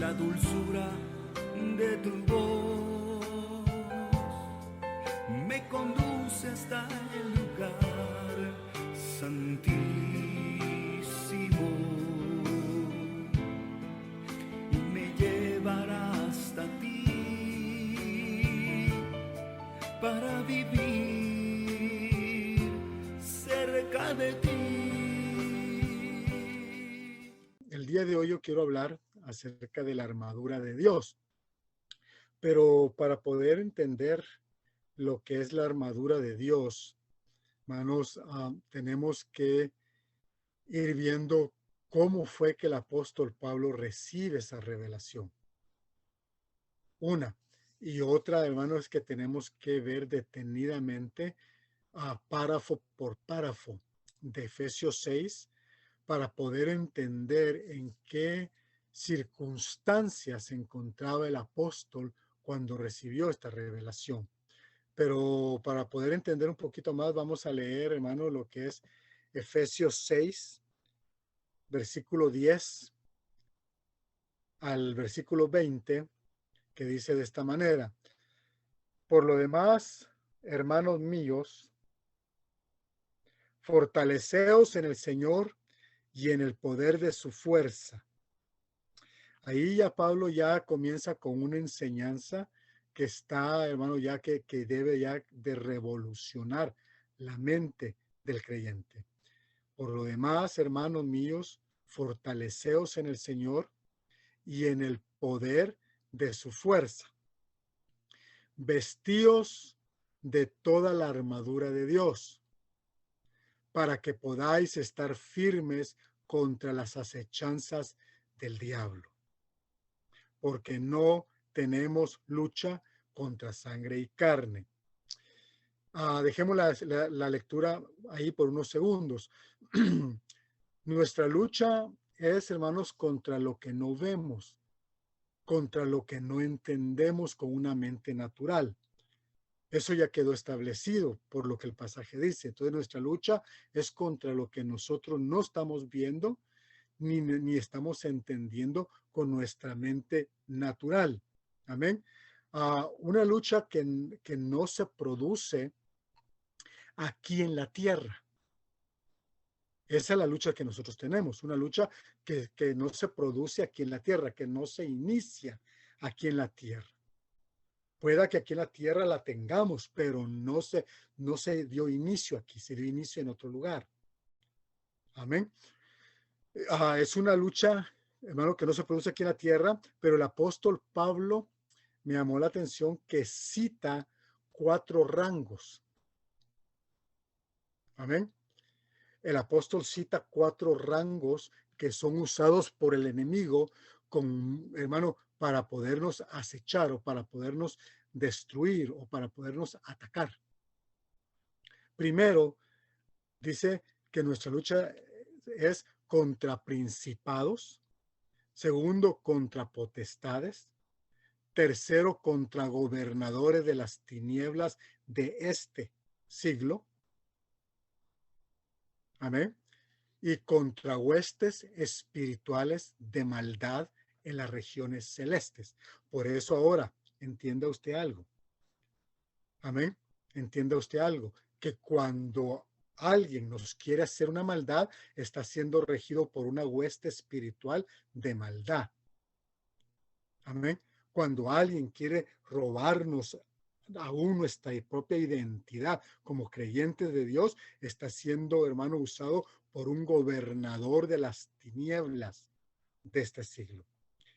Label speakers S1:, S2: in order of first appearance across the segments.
S1: la dulzura de tu voz me conduce hasta el lugar santísimo y me llevará hasta ti para vivir cerca de ti.
S2: El día de hoy yo quiero hablar acerca de la armadura de Dios, pero para poder entender lo que es la armadura de Dios, hermanos, tenemos que ir viendo cómo fue que el apóstol Pablo recibe esa revelación. Una. Y otra, hermanos, es que tenemos que ver detenidamente párrafo por párrafo de Efesios 6 para poder entender en qué circunstancias se encontraba el apóstol cuando recibió esta revelación. Pero para poder entender un poquito más, vamos a leer, hermano, lo que es Efesios 6, versículo 10 al versículo 20, que dice de esta manera: por lo demás, hermanos míos, fortaleceos en el Señor y en el poder de su fuerza. Ahí ya Pablo ya comienza con una enseñanza que está, hermano, ya que debe ya de revolucionar la mente del creyente. Por lo demás, hermanos míos, fortaleceos en el Señor y en el poder de su fuerza. Vestíos de toda la armadura de Dios, para que podáis estar firmes contra las acechanzas del diablo. Porque no tenemos lucha contra sangre y carne. Dejemos la lectura ahí por unos segundos. Nuestra lucha es, hermanos, contra lo que no vemos, contra lo que no entendemos con una mente natural. Eso ya quedó establecido por lo que el pasaje dice. Entonces nuestra lucha es contra lo que nosotros no estamos viendo ni estamos entendiendo con nuestra mente natural. Amén. Una lucha que no se produce aquí en la tierra. Esa es la lucha que nosotros tenemos, una lucha que no se produce aquí en la tierra, que no se inicia aquí en la tierra. Pueda que aquí en la tierra la tengamos, pero no se dio inicio aquí, se dio inicio en otro lugar. Amén. Es una lucha, hermano, que no se produce aquí en la tierra, pero el apóstol Pablo me llamó la atención que cita 4 rangos. Amén. El apóstol cita 4 rangos que son usados por el enemigo, hermano, para podernos acechar o para podernos destruir o para podernos atacar. Primero, dice que nuestra lucha es contra principados. Segundo, contra potestades. Tercero, contra gobernadores de las tinieblas de este siglo. Amén. Y contra huestes espirituales de maldad en las regiones celestes. Por eso ahora, entienda usted algo. Amén. Entienda usted algo. Que cuando alguien nos quiere hacer una maldad, está siendo regido por una hueste espiritual de maldad. Amén. Cuando alguien quiere robarnos aún nuestra propia identidad como creyentes de Dios, está siendo, hermano, usado por un gobernador de las tinieblas de este siglo.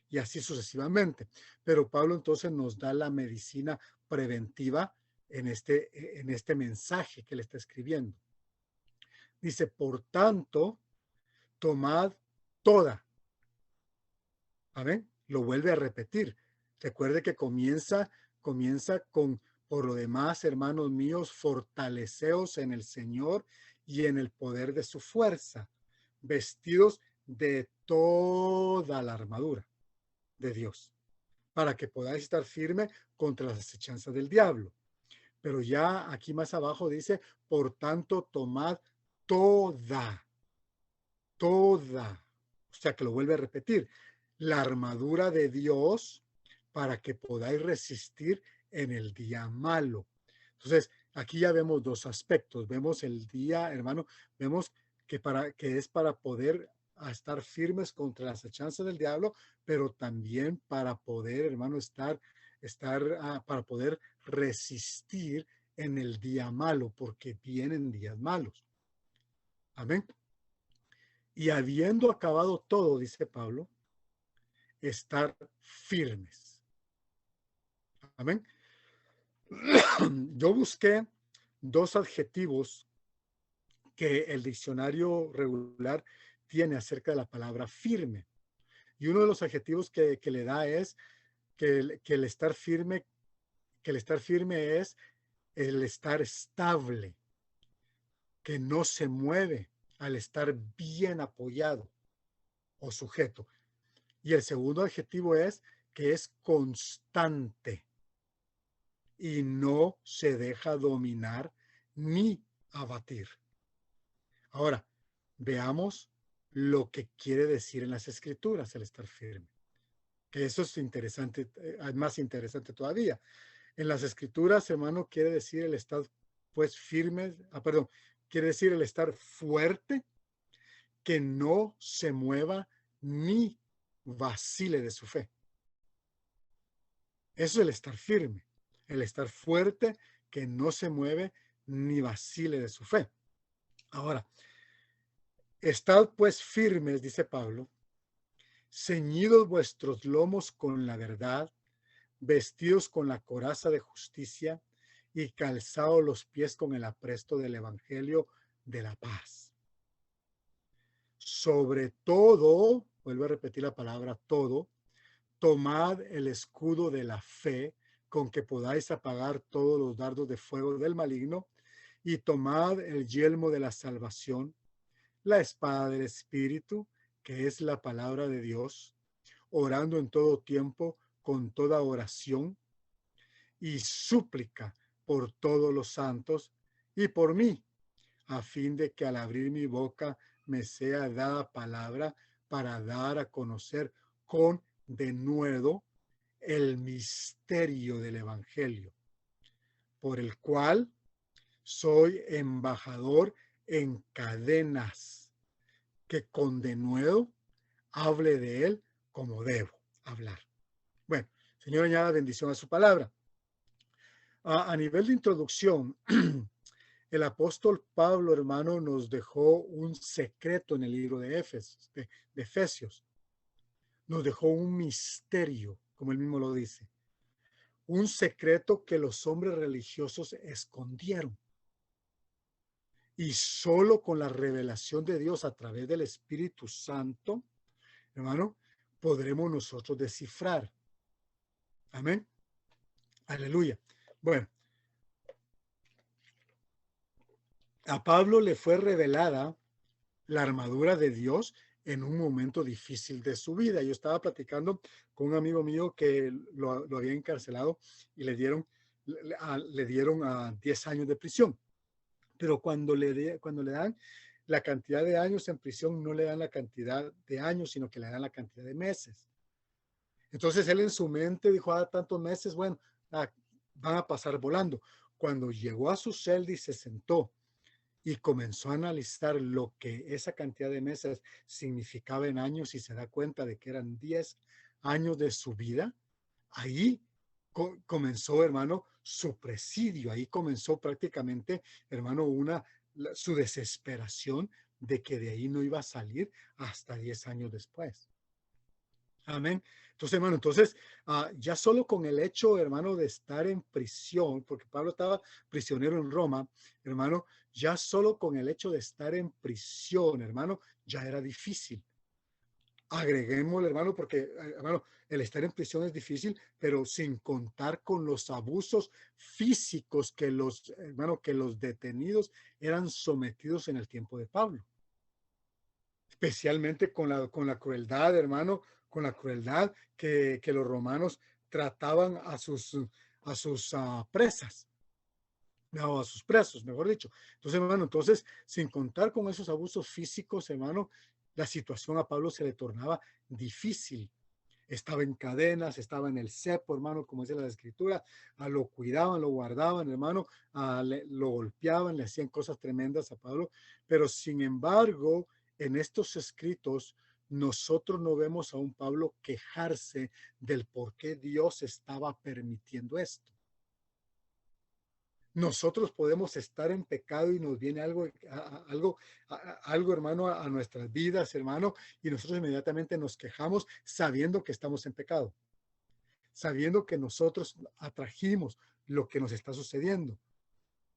S2: Y así sucesivamente. Pero Pablo entonces nos da la medicina preventiva en este mensaje que le está escribiendo. Dice, por tanto, tomad toda. Amén. Lo vuelve a repetir. Recuerde que comienza con, por lo demás, hermanos míos, fortaleceos en el Señor y en el poder de su fuerza, vestidos de toda la armadura de Dios, para que podáis estar firme contra las acechanzas del diablo. Pero ya aquí más abajo dice, por tanto, tomad toda. O sea que lo vuelve a repetir. la armadura de Dios para que podáis resistir en el día malo. Entonces, aquí ya vemos dos aspectos. Vemos el día, hermano, vemos que es para poder estar firmes contra las acechanzas del diablo, pero también para poder, hermano, para poder resistir en el día malo, porque vienen días malos. Amén. Y habiendo acabado todo, dice Pablo, estar firmes. Amén. Yo busqué dos adjetivos que el diccionario regular tiene acerca de la palabra firme. Y uno de los adjetivos que le da es que el estar firme es el estar estable, que no se mueve al estar bien apoyado o sujeto. Y el segundo adjetivo es que es constante y no se deja dominar ni abatir. Ahora, veamos lo que quiere decir en las escrituras el estar firme. Que eso es interesante, más interesante todavía. En las escrituras, hermano, quiere decir el estar pues firme, quiere decir el estar fuerte, que no se mueva ni vacile de su fe. Eso es el estar firme, el estar fuerte, que no se mueve ni vacile de su fe. Ahora, estad pues firmes, dice Pablo, ceñidos vuestros lomos con la verdad, vestidos con la coraza de justicia y calzados los pies con el apresto del evangelio de la paz. Sobre todo, vuelvo a repetir la palabra todo, tomad el escudo de la fe con que podáis apagar todos los dardos de fuego del maligno, y tomad el yelmo de la salvación, la espada del Espíritu, que es la palabra de Dios, orando en todo tiempo con toda oración y súplica por todos los santos y por mí, a fin de que al abrir mi boca me sea dada palabra para dar a conocer con denuedo el misterio del Evangelio, por el cual soy embajador en cadenas, que con denuedo hable de él como debo hablar. Bueno, Señor, añada bendición a su palabra. A nivel de introducción, el apóstol Pablo, hermano, nos dejó un secreto en el libro de Efesios. Nos dejó un misterio, como él mismo lo dice. Un secreto que los hombres religiosos escondieron. Y solo con la revelación de Dios a través del Espíritu Santo, hermano, podremos nosotros descifrar. Amén. Aleluya. Bueno, a Pablo le fue revelada la armadura de Dios en un momento difícil de su vida. Yo estaba platicando con un amigo mío que lo había encarcelado y le dieron a 10 años de prisión. Pero cuando le dan la cantidad de años en prisión, no le dan la cantidad de años, sino que le dan la cantidad de meses. Entonces él en su mente dijo, tantos meses, bueno, van a pasar volando. Cuando llegó a su celda y se sentó y comenzó a analizar lo que esa cantidad de meses significaba en años y se da cuenta de que eran 10 años de su vida, ahí comenzó, hermano, su presidio. Ahí comenzó prácticamente, hermano, su desesperación de que de ahí no iba a salir hasta 10 años después. Amén. Entonces, hermano, ya solo con el hecho, hermano, de estar en prisión, porque Pablo estaba prisionero en Roma, hermano, ya solo con el hecho de estar en prisión, hermano, ya era difícil. Agreguémosle, hermano, porque, hermano, el estar en prisión es difícil, pero sin contar con los abusos físicos que los detenidos eran sometidos en el tiempo de Pablo. Especialmente con la crueldad, hermano, con la crueldad que los romanos trataban a sus presas, o a sus presos, mejor dicho. Entonces, hermano, sin contar con esos abusos físicos, hermano, la situación a Pablo se le tornaba difícil Estaba en cadenas, estaba en el cepo, hermano, como dice la escritura, lo cuidaban, lo guardaban, hermano, lo golpeaban, le hacían cosas tremendas a Pablo, pero sin embargo, en estos escritos, nosotros no vemos a un Pablo quejarse del por qué Dios estaba permitiendo esto. Nosotros podemos estar en pecado y nos viene algo, hermano, a nuestras vidas, hermano, y nosotros inmediatamente nos quejamos sabiendo que estamos en pecado, sabiendo que nosotros atrajimos lo que nos está sucediendo.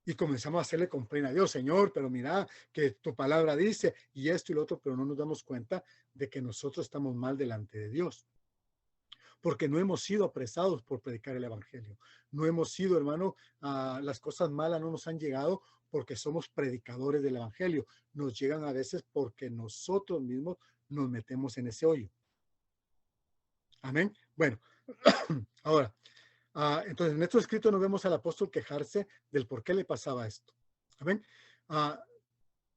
S2: Y comenzamos a hacerle complaint a Dios, Señor, pero mira que tu palabra dice y esto y lo otro, pero no nos damos cuenta de que nosotros estamos mal delante de Dios. Porque no hemos sido apresados por predicar el evangelio. No hemos sido, hermano, las cosas malas no nos han llegado porque somos predicadores del evangelio. Nos llegan a veces porque nosotros mismos nos metemos en ese hoyo. Amén. Bueno, ahora, entonces en estos escritos nos vemos al apóstol quejarse del por qué le pasaba esto. Amén.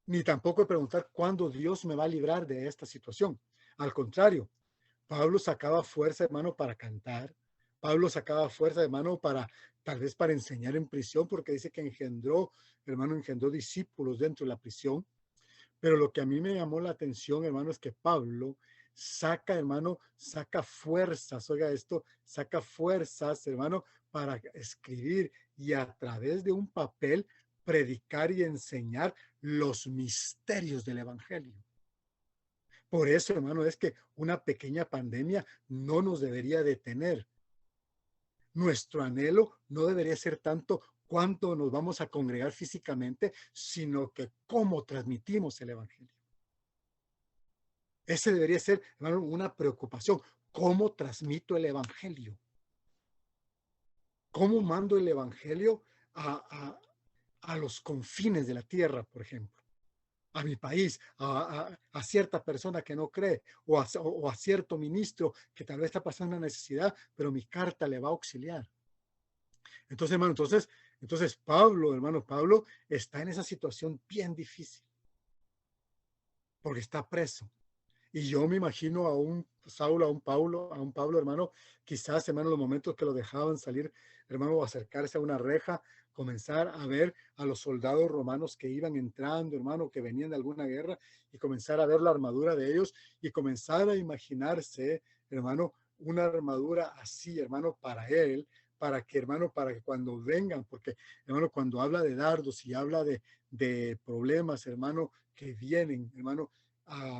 S2: Ni tampoco preguntar cuándo Dios me va a librar de esta situación. Al contrario, Pablo sacaba fuerza, hermano, para cantar. Pablo sacaba fuerza, hermano, tal vez para enseñar en prisión, porque dice que engendró discípulos dentro de la prisión. Pero lo que a mí me llamó la atención, hermano, es que Pablo saca fuerzas, oiga esto, saca fuerzas, hermano, para escribir y a través de un papel predicar y enseñar los misterios del evangelio. Por eso, hermano, es que una pequeña pandemia no nos debería detener. Nuestro anhelo no debería ser tanto cuánto nos vamos a congregar físicamente, sino que cómo transmitimos el evangelio. Ese debería ser, hermano, una preocupación. ¿Cómo transmito el evangelio? ¿Cómo mando el evangelio a los confines de la tierra, por ejemplo? A mi país, a cierta persona que no cree, o a cierto ministro que tal vez está pasando una necesidad, pero mi carta le va a auxiliar. Entonces, hermano, entonces Pablo, hermano, Pablo está en esa situación bien difícil, porque está preso. Y yo me imagino a un Saulo, a un Pablo, hermano, quizás, hermano, los momentos que lo dejaban salir, hermano, o acercarse a una reja, comenzar a ver a los soldados romanos que iban entrando, hermano, que venían de alguna guerra, y comenzar a ver la armadura de ellos, y comenzar a imaginarse, hermano, una armadura así, hermano, para él, hermano, para que cuando vengan, porque, hermano, cuando habla de dardos y habla de problemas, hermano, que vienen, hermano,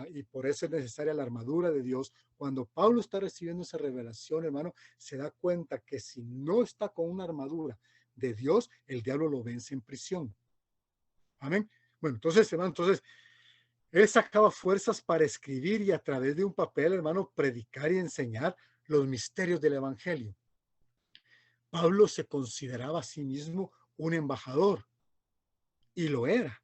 S2: y por eso es necesaria la armadura de Dios. Cuando Pablo está recibiendo esa revelación, hermano, se da cuenta que si no está con una armadura de Dios, el diablo lo vence en prisión. Amén. Bueno, entonces, hermano, él sacaba fuerzas para escribir y a través de un papel, hermano, predicar y enseñar los misterios del evangelio. Pablo se consideraba a sí mismo un embajador y lo era.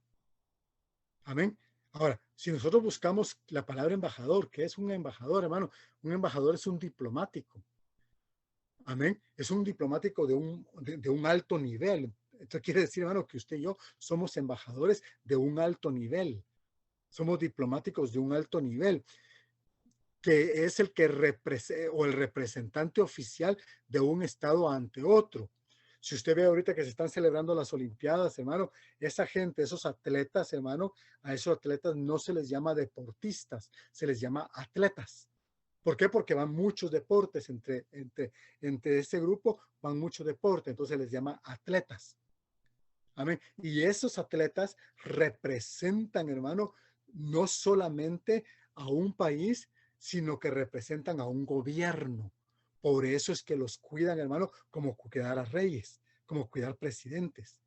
S2: Amén. Ahora, si nosotros buscamos la palabra embajador, ¿qué es un embajador, hermano? Un embajador es un diplomático. Amén. Es un diplomático de un alto nivel. Esto quiere decir, hermano, que usted y yo somos embajadores de un alto nivel. Somos diplomáticos de un alto nivel, que es el que representa o el representante oficial de un estado ante otro. Si usted ve ahorita que se están celebrando las Olimpiadas, hermano, esa gente, esos atletas, hermano, a esos atletas no se les llama deportistas, se les llama atletas. ¿Por qué? Porque van muchos deportes, entre ese grupo van muchos deportes, entonces se les llama atletas. Amén. Y esos atletas representan, hermano, no solamente a un país, sino que representan a un gobierno. Por eso es que los cuidan, hermano, como cuidar a reyes, como cuidar presidentes.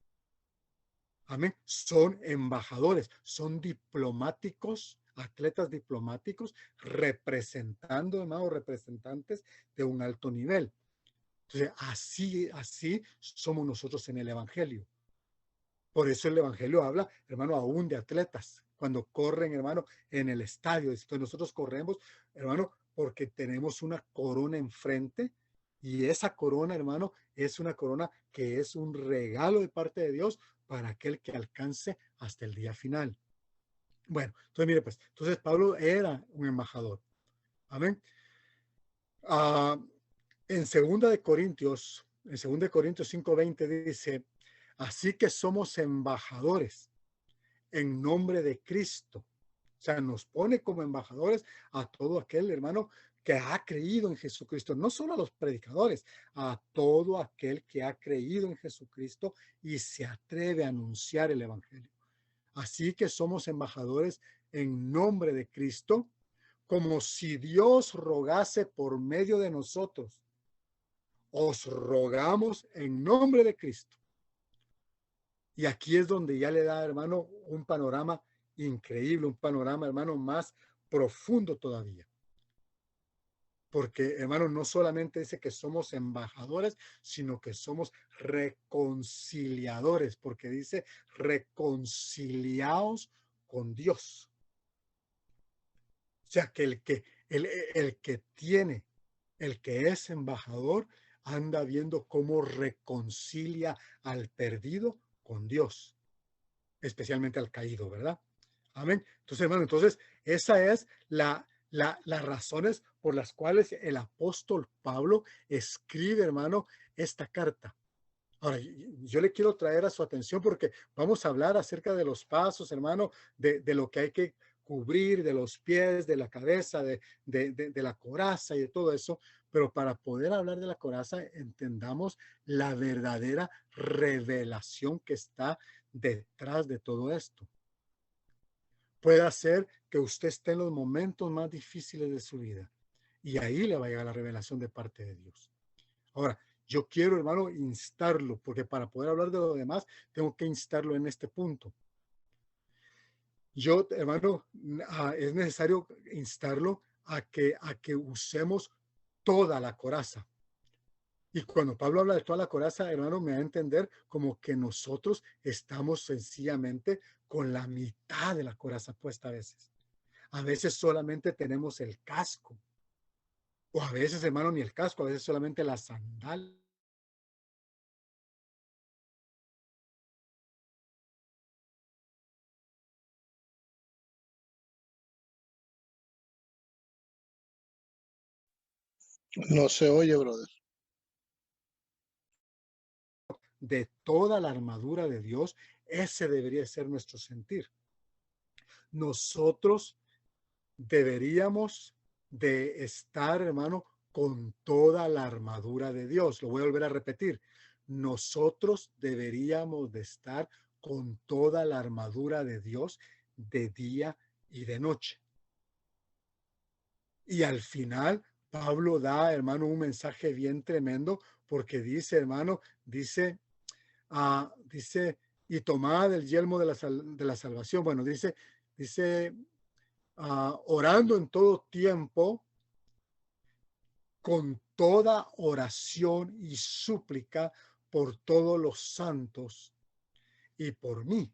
S2: Amén. Son embajadores, son diplomáticos, atletas diplomáticos, representando, hermano, representantes de un alto nivel. Entonces, así somos nosotros en el evangelio. Por eso el evangelio habla, hermano, aún de atletas, cuando corren, hermano, en el estadio. Entonces nosotros corremos, hermano, porque tenemos una corona enfrente y esa corona, hermano, es una corona que es un regalo de parte de Dios para aquel que alcance hasta el día final. Bueno, entonces mire pues, entonces Pablo era un embajador. Amén. Ah, en segunda de Corintios 5:20 dice, así que somos embajadores en nombre de Cristo. O sea, nos pone como embajadores a todo aquel hermano que ha creído en Jesucristo, no solo a los predicadores, a todo aquel que ha creído en Jesucristo y se atreve a anunciar el evangelio. Así que somos embajadores en nombre de Cristo, como si Dios rogase por medio de nosotros. Os rogamos en nombre de Cristo. Y aquí es donde ya le da, hermano, un panorama increíble, un panorama, hermano, más profundo todavía. Porque, hermano, no solamente dice que somos embajadores, sino que somos reconciliadores, porque dice reconciliados con Dios. O sea, que el que tiene, el que es embajador, anda viendo cómo reconcilia al perdido con Dios, especialmente al caído, ¿verdad? Amén. Entonces, hermano, entonces esa es las razones por las cuales el apóstol Pablo escribe, hermano, esta carta. Ahora, yo le quiero traer a su atención porque vamos a hablar acerca de los pasos, hermano, de lo que hay que cubrir, de los pies, de la cabeza, de la coraza y de todo eso. Pero para poder hablar de la coraza, entendamos la verdadera revelación que está detrás de todo esto. Puede hacer que usted esté en los momentos más difíciles de su vida y ahí le va a llegar la revelación de parte de Dios. Ahora, yo quiero, hermano, instarlo, porque para poder hablar de lo demás, tengo que instarlo en este punto. Yo, hermano, es necesario instarlo a que usemos toda la coraza. Y cuando Pablo habla de toda la coraza, hermano, me da a entender como que nosotros estamos sencillamente con la mitad de la coraza puesta a veces. A veces solamente tenemos el casco. O a veces, hermano, ni el casco, a veces solamente la sandal.
S3: No se oye, brother.
S2: De toda la armadura de Dios, ese debería ser nuestro sentir. Nosotros deberíamos de estar, hermano, con toda la armadura de Dios. Lo voy a volver a repetir. Nosotros deberíamos de estar con toda la armadura de Dios de día y de noche. Y al final, Pablo da, hermano, un mensaje bien tremendo porque dice, hermano, dice, y tomad el yelmo de la salvación. Bueno, dice, orando en todo tiempo, con toda oración y súplica por todos los santos y por mí.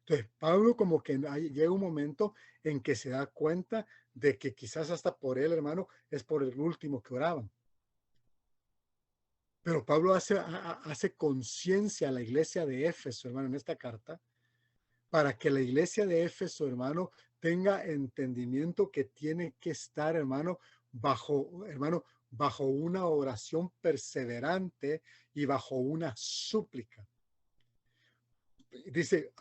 S2: Entonces, Pablo como que llega un momento en que se da cuenta de que quizás hasta por él, hermano, es por el último que oraban. Pero Pablo hace conciencia a la iglesia de Éfeso, hermano, en esta carta, para que la iglesia de Éfeso, hermano, tenga entendimiento que tiene que estar, hermano, bajo una oración perseverante y bajo una súplica. Dice,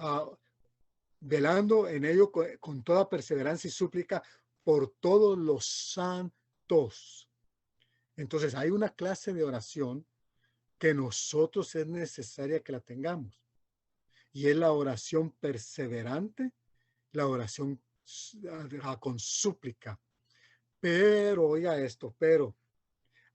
S2: velando en ello con toda perseverancia y súplica por todos los santos. Entonces hay una clase de oración que nosotros es necesaria que la tengamos. Y es la oración perseverante, la oración con súplica. Pero, oiga esto, pero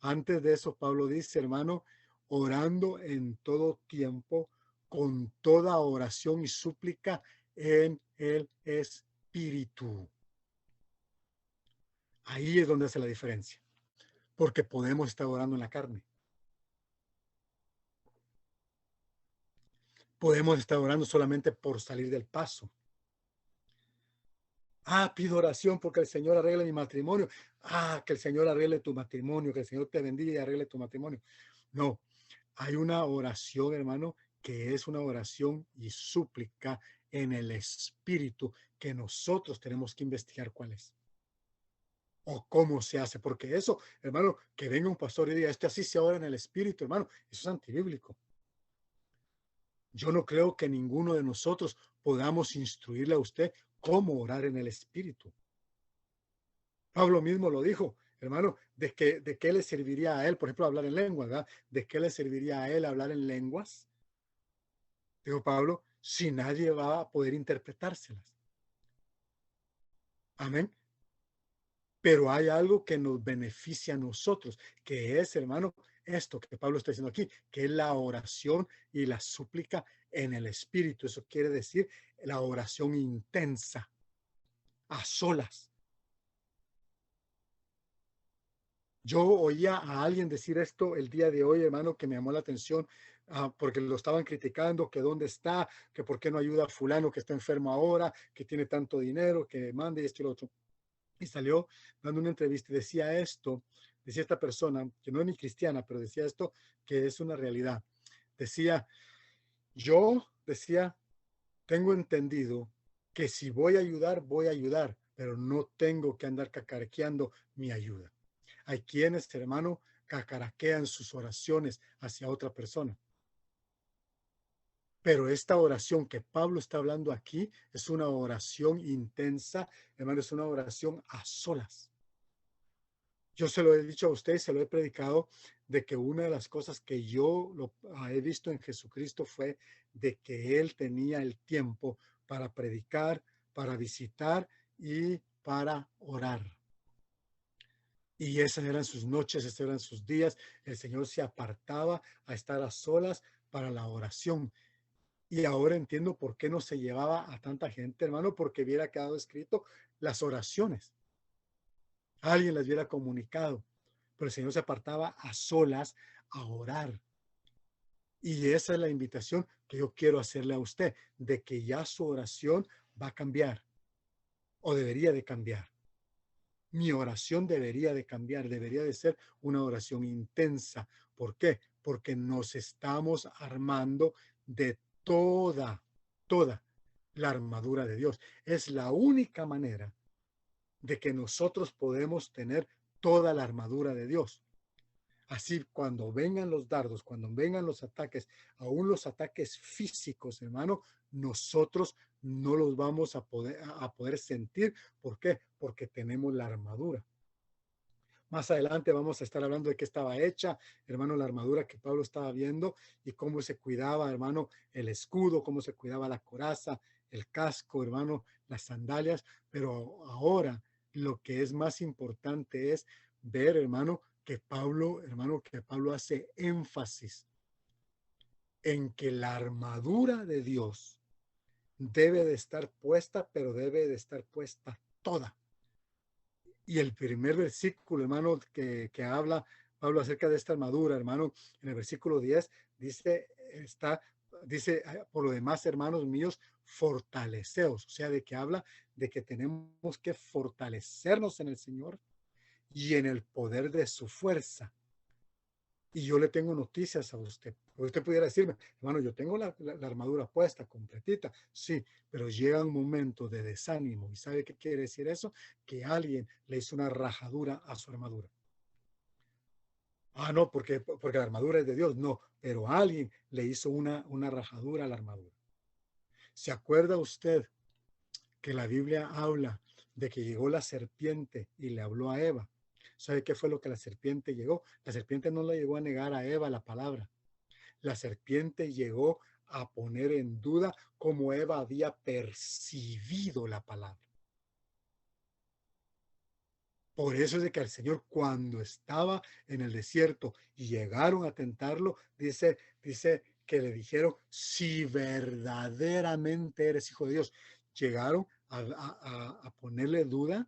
S2: antes de eso Pablo dice, hermano, orando en todo tiempo, con toda oración y súplica en el Espíritu. Ahí es donde hace la diferencia, porque podemos estar orando en la carne. Podemos estar orando solamente por salir del paso. Pido oración porque el Señor arregle mi matrimonio. Que el Señor arregle tu matrimonio, que el Señor te bendiga y arregle tu matrimonio. No, hay una oración, hermano, que es una oración y súplica en el Espíritu que nosotros tenemos que investigar cuál es. o cómo se hace, porque eso, hermano, que venga un pastor y diga, esto así se ora en el Espíritu, hermano, eso es antibíblico. Yo no creo que ninguno de nosotros podamos instruirle a usted cómo orar en el Espíritu. Pablo mismo lo dijo, hermano, de qué le serviría a él, por ejemplo, hablar en lenguas, ¿verdad? ¿De qué le serviría a él hablar en lenguas? Dijo Pablo, si nadie va a poder interpretárselas. Amén. Pero hay algo que nos beneficia a nosotros, que es, hermano, esto que Pablo está diciendo aquí, que es la oración y la súplica en el Espíritu. Eso quiere decir la oración intensa, a solas. Yo oía a alguien decir esto el día de hoy, hermano, que me llamó la atención, porque lo estaban criticando, que dónde está, que por qué no ayuda a fulano que está enfermo ahora, que tiene tanto dinero, que mande esto y lo otro. Y salió dando una entrevista y decía esto, decía esta persona, que no es ni cristiana, pero decía esto, que es una realidad. Decía, decía, tengo entendido que si voy a ayudar, pero no tengo que andar cacarequeando mi ayuda. Hay quienes, hermano, cacaraquean sus oraciones hacia otra persona. Pero esta oración que Pablo está hablando aquí es una oración intensa, hermano, es una oración a solas. Yo se lo he dicho a usted, se lo he predicado, de que una de las cosas que yo he visto en Jesucristo fue de que él tenía el tiempo para predicar, para visitar y para orar. Y esas eran sus noches, esos eran sus días. El Señor se apartaba a estar a solas para la oración. Y ahora entiendo por qué no se llevaba a tanta gente, hermano, porque hubiera quedado escrito las oraciones. Alguien las hubiera comunicado, pero el Señor se apartaba a solas a orar. Y esa es la invitación que yo quiero hacerle a usted, de que ya su oración va a cambiar o debería de cambiar. Mi oración debería de cambiar, debería de ser una oración intensa. ¿Por qué? Porque nos estamos armando de toda la armadura de Dios. Es la única manera de que nosotros podemos tener toda la armadura de Dios. Así, cuando vengan los dardos, cuando vengan los ataques, aún los ataques físicos, hermano, nosotros no los vamos a poder sentir. ¿Por qué? Porque tenemos la armadura. Más adelante vamos a estar hablando de qué estaba hecha, hermano, la armadura que Pablo estaba viendo y cómo se cuidaba, hermano, el escudo, cómo se cuidaba la coraza, el casco, hermano, las sandalias. Pero ahora lo que es más importante es ver, hermano, que Pablo hace énfasis en que la armadura de Dios debe de estar puesta, pero debe de estar puesta toda. Y el primer versículo, hermano, que habla Pablo acerca de esta armadura, hermano, en el versículo 10, dice, por lo demás, hermanos míos, fortaleceos, o sea, de que habla de que tenemos que fortalecernos en el Señor y en el poder de su fuerza. Y yo le tengo noticias a usted. Usted pudiera decirme, hermano, yo tengo la armadura puesta, completita. Sí, pero llega un momento de desánimo. ¿Y sabe qué quiere decir eso? Que alguien le hizo una rajadura a su armadura. No, porque la armadura es de Dios. No, pero alguien le hizo una rajadura a la armadura. ¿Se acuerda usted que la Biblia habla de que llegó la serpiente y le habló a Eva? ¿Sabe qué fue lo que la serpiente llegó? La serpiente no le llegó a negar a Eva la palabra. La serpiente llegó a poner en duda cómo Eva había percibido la palabra. Por eso es de que el Señor, cuando estaba en el desierto y llegaron a tentarlo, dice que le dijeron, si verdaderamente eres hijo de Dios. Llegaron a ponerle duda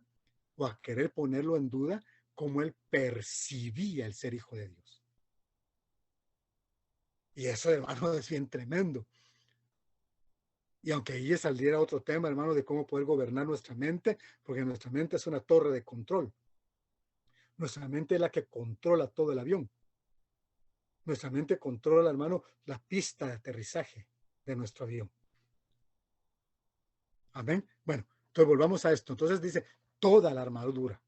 S2: o a querer ponerlo en duda como él percibía el ser hijo de Dios. Y eso, hermano, es bien tremendo. Y aunque ahí saliera otro tema, hermano, de cómo poder gobernar nuestra mente, porque nuestra mente es una torre de control. Nuestra mente es la que controla todo el avión. Nuestra mente controla, hermano, la pista de aterrizaje de nuestro avión. Amén. Bueno, entonces volvamos a esto. Entonces dice, toda la armadura.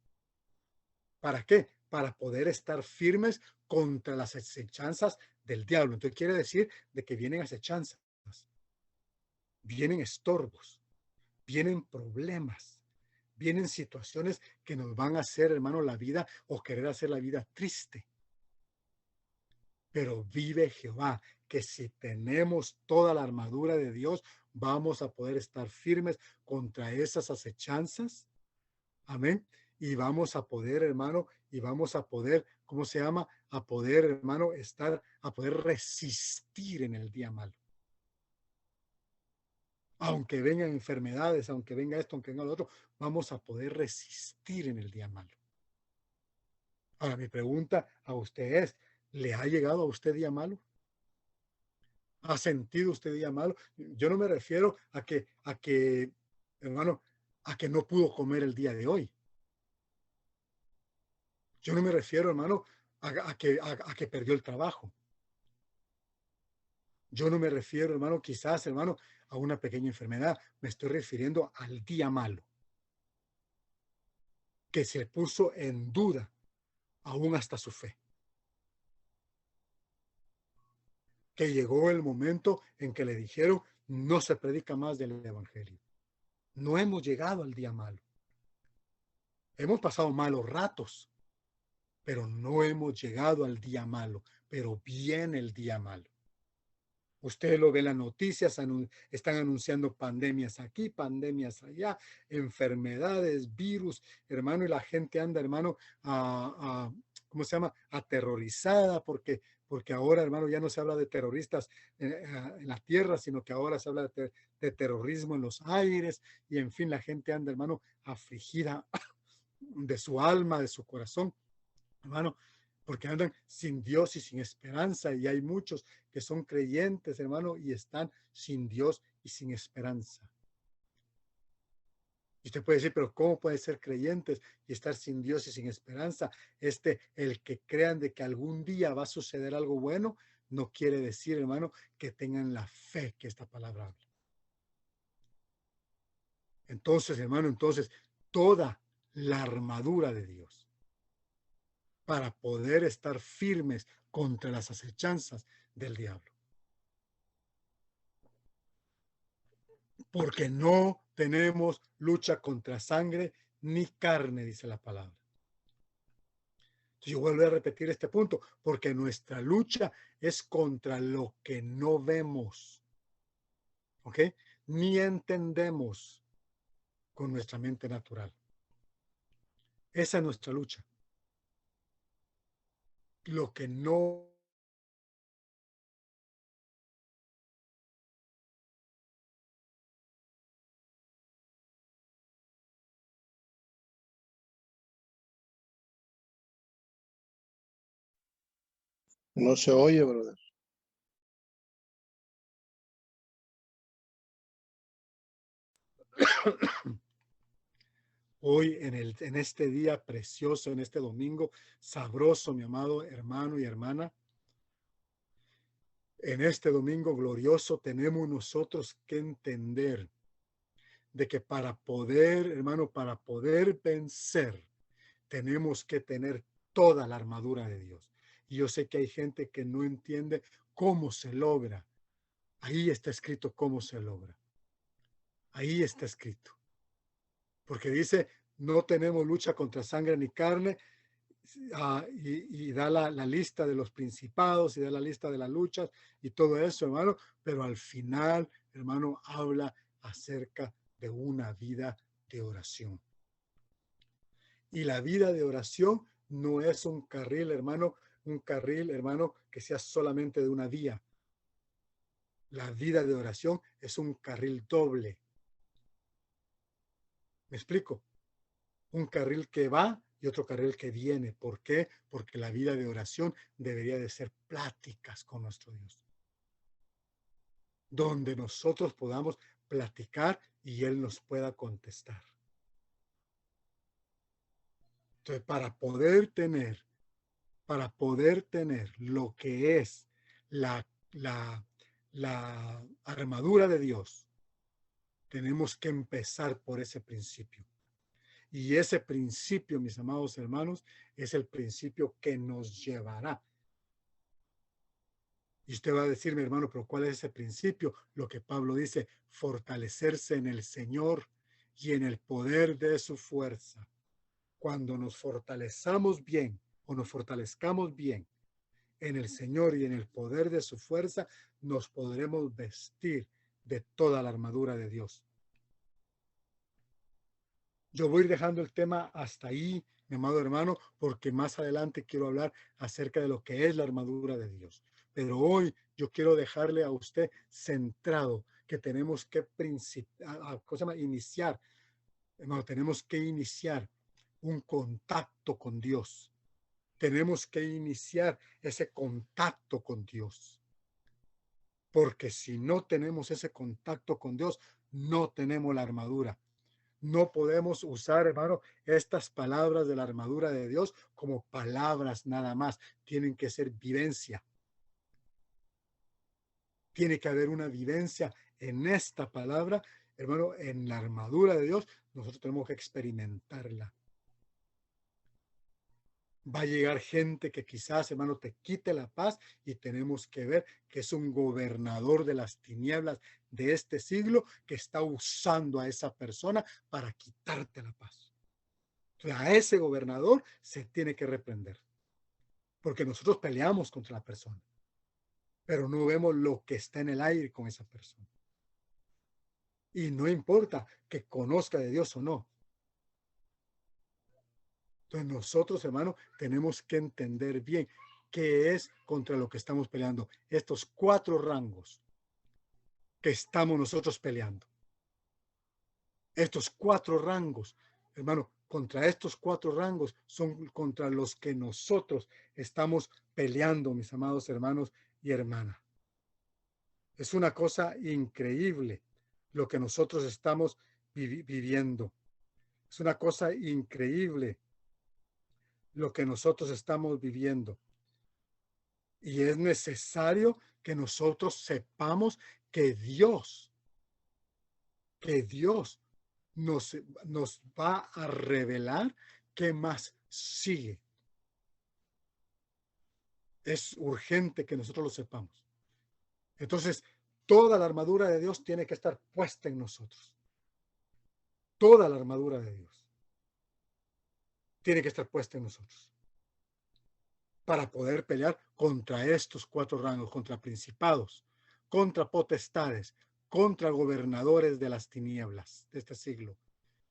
S2: ¿Para qué? Para poder estar firmes contra las acechanzas del diablo. Entonces quiere decir de que vienen acechanzas, vienen estorbos, vienen problemas, vienen situaciones que nos van a hacer, hermano, la vida o querer hacer la vida triste. Pero vive Jehová, que si tenemos toda la armadura de Dios, vamos a poder estar firmes contra esas acechanzas. Amén. Y vamos a poder, hermano, y vamos a poder, ¿cómo se llama? A poder, hermano, a poder resistir en el día malo. Aunque vengan enfermedades, aunque venga esto, aunque venga lo otro, vamos a poder resistir en el día malo. Ahora, mi pregunta a usted es, ¿le ha llegado a usted día malo? ¿Ha sentido usted día malo? Yo no me refiero hermano, a que no pudo comer el día de hoy. Yo no me refiero, hermano, a que perdió el trabajo. Yo no me refiero, hermano, quizás, hermano, a una pequeña enfermedad. Me estoy refiriendo al día malo, que se puso en duda aún hasta su fe. Que llegó el momento en que le dijeron, no se predica más del evangelio. No hemos llegado al día malo. Hemos pasado malos ratos, pero no hemos llegado al día malo, pero viene el día malo. Usted lo ve en las noticias, están anunciando pandemias aquí, pandemias allá, enfermedades, virus, hermano, y la gente anda, hermano, ¿cómo se llama? Aterrorizada porque ahora, hermano, ya no se habla de terroristas en la tierra, sino que ahora se habla de terrorismo en los aires, y en fin, la gente anda, hermano, afligida de su alma, de su corazón, hermano, porque andan sin Dios y sin esperanza, y hay muchos que son creyentes, hermano, y están sin Dios y sin esperanza. Y usted puede decir, pero ¿cómo puede ser creyentes y estar sin Dios y sin esperanza? El que crean de que algún día va a suceder algo bueno, no quiere decir, hermano, que tengan la fe que esta palabra habla. Entonces, hermano, toda la armadura de Dios para poder estar firmes contra las acechanzas del diablo. Porque no tenemos lucha contra sangre ni carne, dice la palabra. Entonces yo vuelvo a repetir este punto, porque nuestra lucha es contra lo que no vemos, ¿ok? Ni entendemos con nuestra mente natural. Esa es nuestra lucha. Lo que no
S3: No se oye, brother.
S2: hoy en este día precioso, en este domingo sabroso, mi amado hermano y hermana, en este domingo glorioso tenemos nosotros que entender de que para poder, hermano, para poder vencer, tenemos que tener toda la armadura de Dios. Y yo sé que hay gente que no entiende cómo se logra. Ahí está escrito cómo se logra. Ahí está escrito. Porque dice, no tenemos lucha contra sangre ni carne, y da la lista de los principados y da la lista de las luchas y todo eso, hermano, pero al final, hermano, habla acerca de una vida de oración. Y la vida de oración no es un carril, hermano, que sea solamente de una vía. La vida de oración es un carril doble. ¿Me explico? Un carril que va y otro carril que viene. ¿Por qué? Porque la vida de oración debería de ser pláticas con nuestro Dios, donde nosotros podamos platicar y Él nos pueda contestar. Entonces, para poder tener lo que es la armadura de Dios, tenemos que empezar por ese principio. Y ese principio, mis amados hermanos, es el principio que nos llevará. Y usted va a decir, mi hermano, pero ¿cuál es ese principio? Lo que Pablo dice, fortalecerse en el Señor y en el poder de su fuerza. Cuando nos fortalezamos bien o nos fortalezcamos bien en el Señor y en el poder de su fuerza, nos podremos vestir de toda la armadura de Dios. Yo voy a ir dejando el tema hasta ahí, mi amado hermano, porque más adelante quiero hablar acerca de lo que es la armadura de Dios. Pero hoy yo quiero dejarle a usted centrado que tenemos que iniciar, hermano, tenemos que iniciar un contacto con Dios. Tenemos que iniciar ese contacto con Dios. Porque si no tenemos ese contacto con Dios, no tenemos la armadura. No podemos usar, hermano, estas palabras de la armadura de Dios como palabras nada más. Tienen que ser vivencia. Tiene que haber una vivencia en esta palabra, hermano, en la armadura de Dios. Nosotros tenemos que experimentarla. Va a llegar gente que quizás, hermano, te quite la paz y tenemos que ver que es un gobernador de las tinieblas de este siglo que está usando a esa persona para quitarte la paz. Entonces, a ese gobernador se tiene que reprender porque nosotros peleamos contra la persona, pero no vemos lo que está en el aire con esa persona. Y no importa que conozca de Dios o no. Entonces nosotros, hermano, tenemos que entender bien qué es contra lo que estamos peleando. Estos 4 rangos que estamos nosotros peleando. Estos 4 rangos, hermano, contra estos 4 rangos son contra los que nosotros estamos peleando, mis amados hermanos y hermanas. Es una cosa increíble lo que nosotros estamos viviendo. Es una cosa increíble lo que nosotros estamos viviendo. Y es necesario que nosotros sepamos que Dios nos va a revelar qué más sigue. Es urgente que nosotros lo sepamos. Entonces, toda la armadura de Dios tiene que estar puesta en nosotros. Toda la armadura de Dios tiene que estar puesta en nosotros para poder pelear contra estos 4 rangos, contra principados, contra potestades, contra gobernadores de las tinieblas de este siglo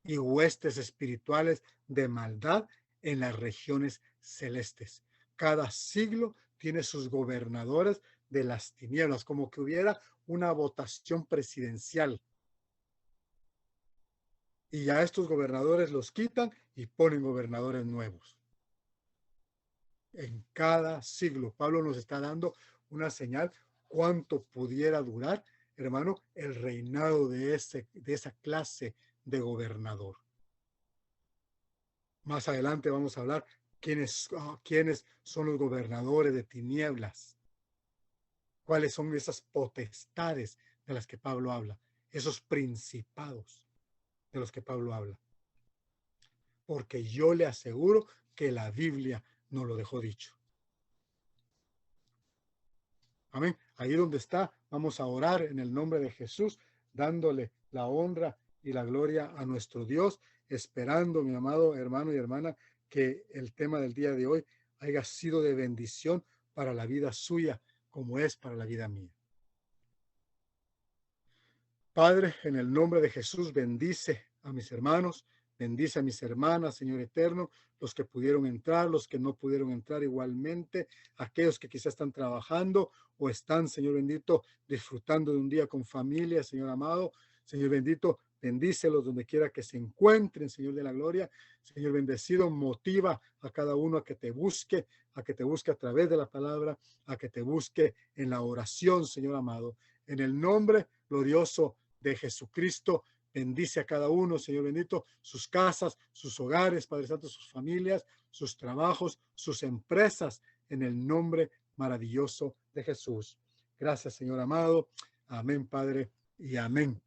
S2: y huestes espirituales de maldad en las regiones celestes. Cada siglo tiene sus gobernadores de las tinieblas, como que hubiera una votación presidencial. Y ya estos gobernadores los quitan y ponen gobernadores nuevos. En cada siglo, Pablo nos está dando una señal cuánto pudiera durar, hermano, el reinado de esa clase de gobernador. Más adelante vamos a hablar quiénes son los gobernadores de tinieblas, cuáles son esas potestades de las que Pablo habla, esos principados de los que Pablo habla. Porque yo le aseguro que la Biblia nos lo dejó dicho. Amén. Ahí donde está, vamos a orar en el nombre de Jesús, dándole la honra y la gloria a nuestro Dios, esperando, mi amado hermano y hermana, que el tema del día de hoy haya sido de bendición para la vida suya, como es para la vida mía. Padre, en el nombre de Jesús, bendice a mis hermanos, bendice a mis hermanas, Señor eterno, los que pudieron entrar, los que no pudieron entrar igualmente, aquellos que quizás están trabajando o están, Señor bendito, disfrutando de un día con familia, Señor amado. Señor bendito, bendícelos donde quiera que se encuentren, Señor de la gloria. Señor bendecido, motiva a cada uno a que te busque a través de la palabra, a que te busque en la oración, Señor amado. En el nombre glorioso de Jesucristo, bendice a cada uno, Señor bendito, sus casas, sus hogares, Padre Santo, sus familias, sus trabajos, sus empresas, en el nombre maravilloso de Jesús. Gracias, Señor amado. Amén, Padre, y amén.